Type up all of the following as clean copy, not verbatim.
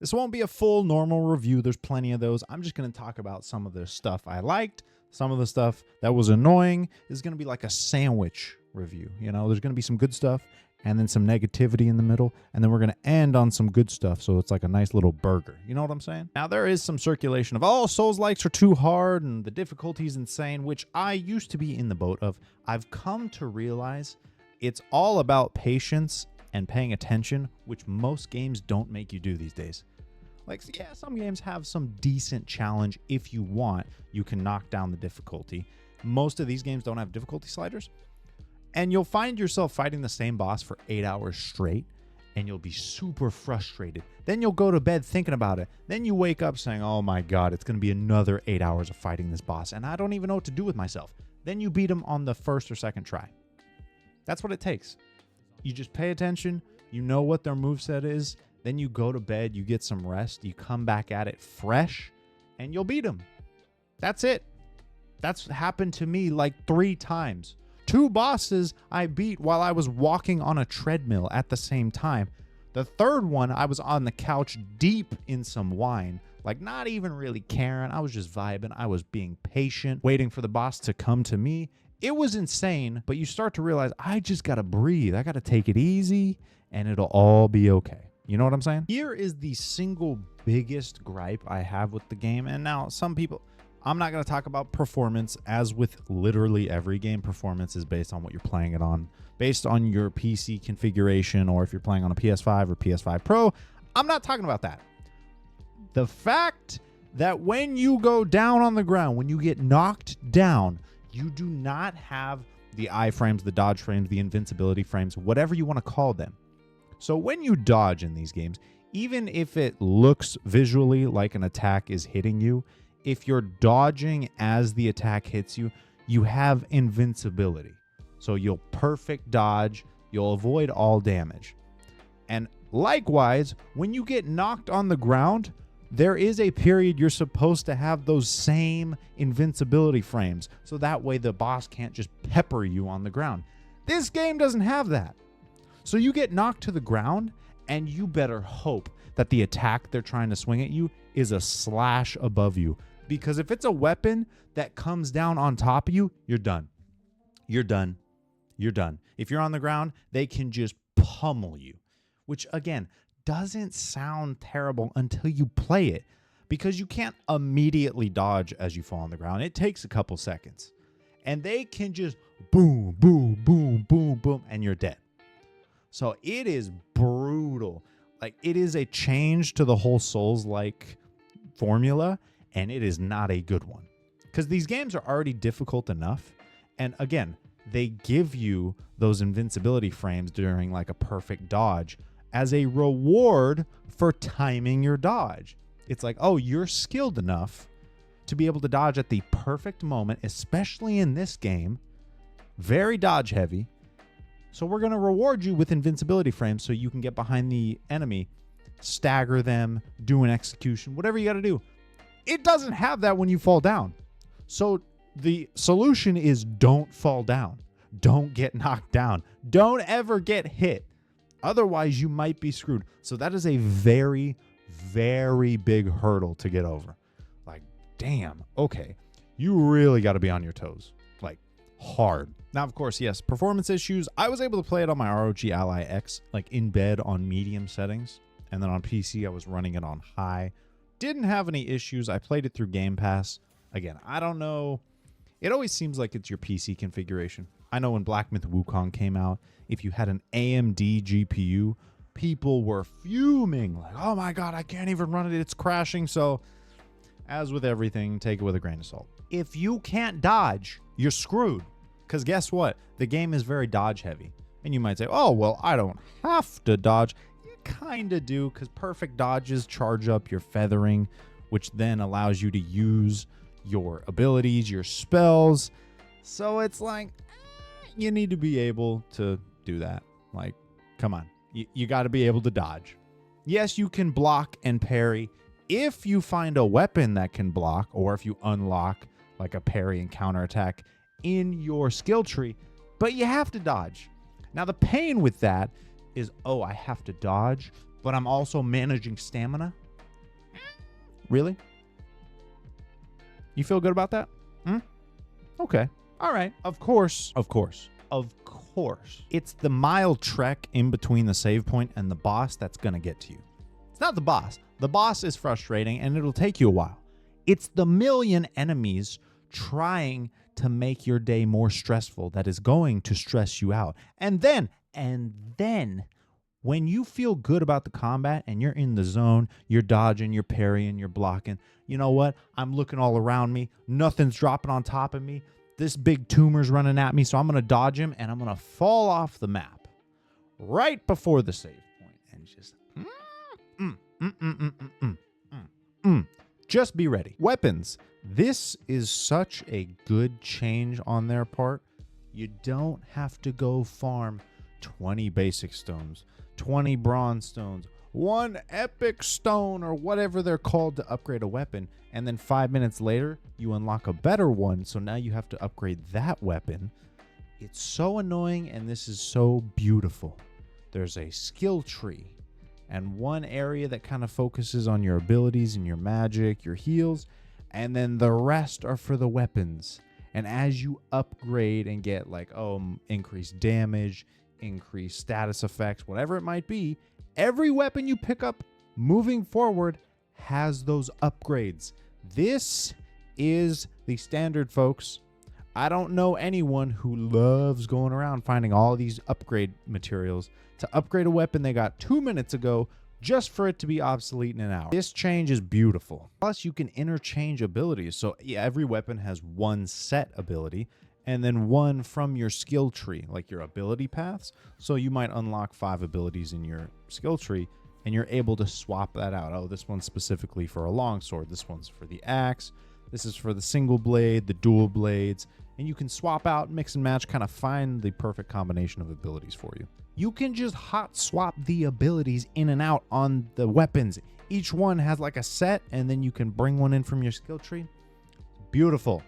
This won't be a full normal review. There's plenty of those. I'm just going to talk about some of the stuff I liked, some of the stuff that was annoying. This is going to be like a sandwich review. You know, there's going to be some good stuff and then some negativity in the middle. And then we're going to end on some good stuff. So it's like a nice little burger. You know what I'm saying? Now, there is some circulation of, oh, Souls-likes are too hard and the difficulty is insane, which I used to be in the boat of. I've come to realize it's all about patience and paying attention, which most games don't make you do these days. Like, yeah, some games have some decent challenge. If you want, you can knock down the difficulty. Most of these games don't have difficulty sliders. And you'll find yourself fighting the same boss for 8 hours straight, and you'll be super frustrated. Then you'll go to bed thinking about it. Then you wake up saying, oh my God, it's going to be another 8 hours of fighting this boss, and I don't even know what to do with myself. Then you beat him on the first or second try. That's what it takes. You just pay attention. You know what their moveset is. Then you go to bed, you get some rest, you come back at it fresh, and you'll beat them. That's it. That's happened to me like 3 times. 2 bosses I beat while I was walking on a treadmill at the same time. The third one, I was on the couch deep in some wine, like not even really caring. I was just vibing. I was being patient, waiting for the boss to come to me. It was insane, but you start to realize I just got to breathe. I got to take it easy, and it'll all be okay. You know what I'm saying? Here is the single biggest gripe I have with the game. And now some people, I'm not going to talk about performance. As with literally every game, performance is based on what you're playing it on, based on your PC configuration, or if you're playing on a PS5 or PS5 Pro. I'm not talking about that. The fact that when you go down on the ground, when you get knocked down, you do not have the iframes, the dodge frames, the invincibility frames, whatever you want to call them. So when you dodge in these games, even if it looks visually like an attack is hitting you, if you're dodging as the attack hits you, you have invincibility. So you'll perfect dodge, you'll avoid all damage. And likewise, when you get knocked on the ground, there is a period you're supposed to have those same invincibility frames. So that way the boss can't just pepper you on the ground. This game doesn't have that. So you get knocked to the ground, and you better hope that the attack they're trying to swing at you is a slash above you. Because if it's a weapon that comes down on top of you, you're done. You're done. You're done. If you're on the ground, they can just pummel you. Which, again, doesn't sound terrible until you play it. Because you can't immediately dodge as you fall on the ground. It takes a couple seconds. And they can just boom, boom, boom, boom, boom, and you're dead. So it is brutal. Like, it is a change to the whole Souls-like formula, and it is not a good one. Because these games are already difficult enough. And again, they give you those invincibility frames during like a perfect dodge as a reward for timing your dodge. It's like, oh, you're skilled enough to be able to dodge at the perfect moment, especially in this game. Very dodge heavy. So we're going to reward you with invincibility frames so you can get behind the enemy, stagger them, do an execution, whatever you got to do. It doesn't have that when you fall down. So the solution is don't fall down. Don't get knocked down. Don't ever get hit. Otherwise, you might be screwed. So that is a very, very big hurdle to get over. Like, damn, okay. You really got to be on your toes. Like, hard. Now, of course, yes, performance issues. I was able to play it on my ROG Ally X, like in bed on medium settings. And then on PC, I was running it on high. Didn't have any issues. I played it through Game Pass. Again, I don't know. It always seems like it's your PC configuration. I know when Black Myth Wukong came out, if you had an AMD GPU, people were fuming. Like, oh my God, I can't even run it. It's crashing. So, as with everything, take it with a grain of salt. If you can't dodge, you're screwed. Because guess what? The game is very dodge heavy. And you might say, oh, well, I don't have to dodge. You kind of do, because perfect dodges charge up your feathering, which then allows you to use your abilities, your spells. So it's like, you need to be able to do that. Like, come on. You got to be able to dodge. Yes, you can block and parry if you find a weapon that can block, or if you unlock like a parry and counterattack in your skill tree, but you have to dodge. Now, the pain with that is, oh, I have to dodge, but I'm also managing stamina. Really? You feel good about that? Okay. All right. Of course. It's the mile trek in between the save point and the boss that's going to get to you. It's not the boss. The boss is frustrating and it'll take you a while. It's the million enemies trying to make your day more stressful that is going to stress you out. And then, when you feel good about the combat and you're in the zone, you're dodging, you're parrying, you're blocking, you know what? I'm looking all around me. Nothing's dropping on top of me. This big tumor's running at me, so I'm going to dodge him, and I'm going to fall off the map right before the save point. And just be ready. Weapons. This is such a good change on their part. You don't have to go farm 20 basic stones, 20 bronze stones, 1 epic stone, or whatever they're called to upgrade a weapon. And then 5 minutes later, you unlock a better one. So now you have to upgrade that weapon. It's so annoying, and this is so beautiful. There's a skill tree and one area that kind of focuses on your abilities and your magic, your heals. And then the rest are for the weapons. And as you upgrade and get increased damage, increased status effects, whatever it might be, every weapon you pick up moving forward has those upgrades. This is the standard, folks. I don't know anyone who loves going around finding all these upgrade materials to upgrade a weapon they got 2 minutes ago just for it to be obsolete in an hour. This change is beautiful. Plus, you can interchange abilities. So yeah, every weapon has one set ability and then one from your skill tree, like your ability paths. So you might unlock 5 abilities in your skill tree, and you're able to swap that out. Oh, this one's specifically for a longsword. This one's for the axe. This is for the single blade, the dual blades. And you can swap out, mix and match, kind of find the perfect combination of abilities for you. You can just hot swap the abilities in and out on the weapons. Each one has like a set, and then you can bring one in from your skill tree. Beautiful.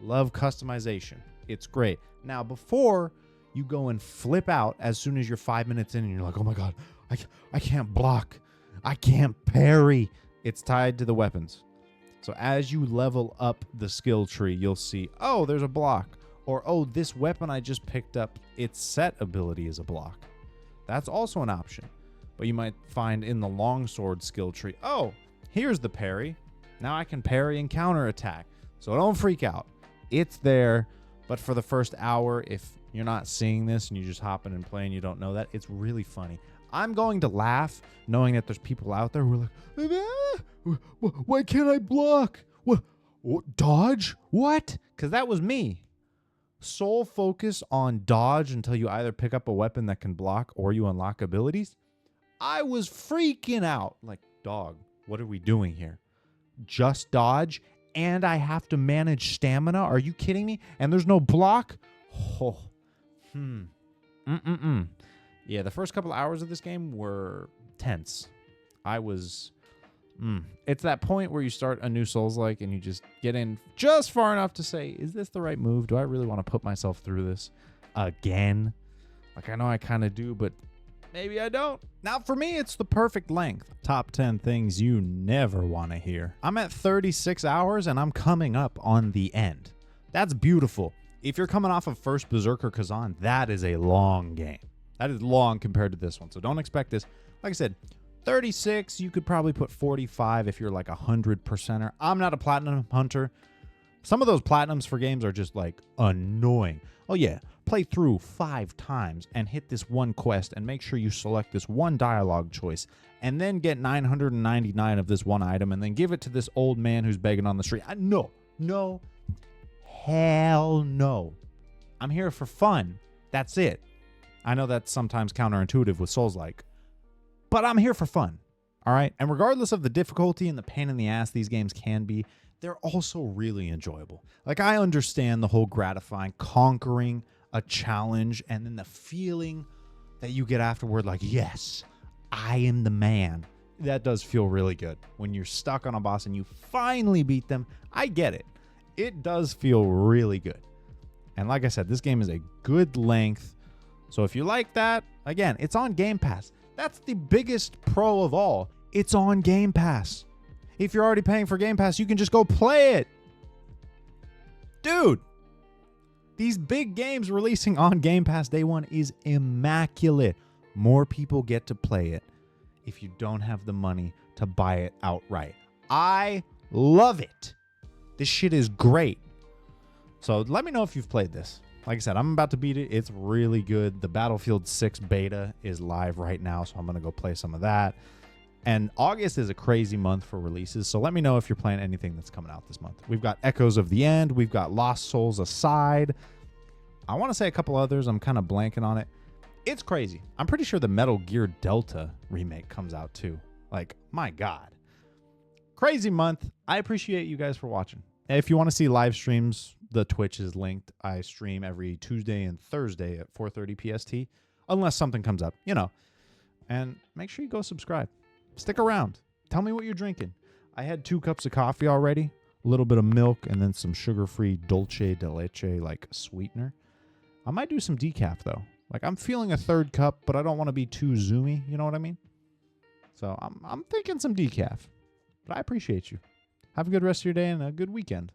Love customization. It's great. Now, before you go and flip out as soon as you're 5 minutes in and you're like, oh my God, I can't block. I can't parry. It's tied to the weapons. So as you level up the skill tree, you'll see, oh, there's a block. Or, oh, this weapon I just picked up, its set ability is a block. That's also an option. But you might find in the longsword skill tree, oh, here's the parry. Now I can parry and counterattack. So don't freak out. It's there. But for the first hour, if you're not seeing this and you just hopping and playing, you don't know that, it's really funny. I'm going to laugh knowing that there's people out there who are like, why can't I block? What? Dodge? What? Because that was me. Sole focus on dodge until you either pick up a weapon that can block or you unlock abilities. I was freaking out. Like, dog, what are we doing here? Just dodge? And I have to manage stamina? Are you kidding me? And there's no block? Oh. Yeah, the first couple hours of this game were tense. I was... It's that point where you start a new Souls-like and you just get in just far enough to say, is this the right move? Do I really want to put myself through this again? Like, I know I kind of do, but maybe I don't. Now, for me, it's the perfect length. Top 10 things you never want to hear. I'm at 36 hours and I'm coming up on the end. That's beautiful. If you're coming off of first Berserker Kazan, that is a long game. That is long compared to this one. So don't expect this. Like I said, 36, you could probably put 45 if you're like 100%er. I'm not a platinum hunter. Some of those platinums for games are just like annoying. Oh yeah, play through 5 times and hit this one quest and make sure you select this one dialogue choice and then get 999 of this one item and then give it to this old man who's begging on the street. No, hell no. I'm here for fun. That's it. I know that's sometimes counterintuitive with Souls-like, but I'm here for fun, all right? And regardless of the difficulty and the pain in the ass these games can be, they're also really enjoyable. Like, I understand the whole gratifying conquering a challenge and then the feeling that you get afterward, like, yes, I am the man. That does feel really good. When you're stuck on a boss and you finally beat them, I get it. It does feel really good. And like I said, this game is a good length. So if you like that, again, it's on Game Pass. That's the biggest pro of all. It's on Game Pass. If you're already paying for Game Pass, you can just go play it. Dude, these big games releasing on Game Pass day one is immaculate. More people get to play it if you don't have the money to buy it outright. I love it. This shit is great. So let me know if you've played this. Like I said, I'm about to beat it. It's really good. The Battlefield 6 beta is live right now, so I'm going to go play some of that. And August is a crazy month for releases, so let me know if you're playing anything that's coming out this month. We've got Echoes of the End. We've got Lost Souls Aside. I want to say a couple others. I'm kind of blanking on it. It's crazy. I'm pretty sure the Metal Gear Delta remake comes out too. Like, my God. Crazy month. I appreciate you guys for watching. If you want to see live streams, the Twitch is linked. I stream every Tuesday and Thursday at 4:30 PST, unless something comes up, you know. And make sure you go subscribe. Stick around. Tell me what you're drinking. I had 2 cups of coffee already, a little bit of milk, and then some sugar-free dulce de leche, like sweetener. I might do some decaf, though. Like, I'm feeling a 3rd cup, but I don't want to be too zoomy. You know what I mean? So I'm thinking some decaf. But I appreciate you. Have a good rest of your day and a good weekend.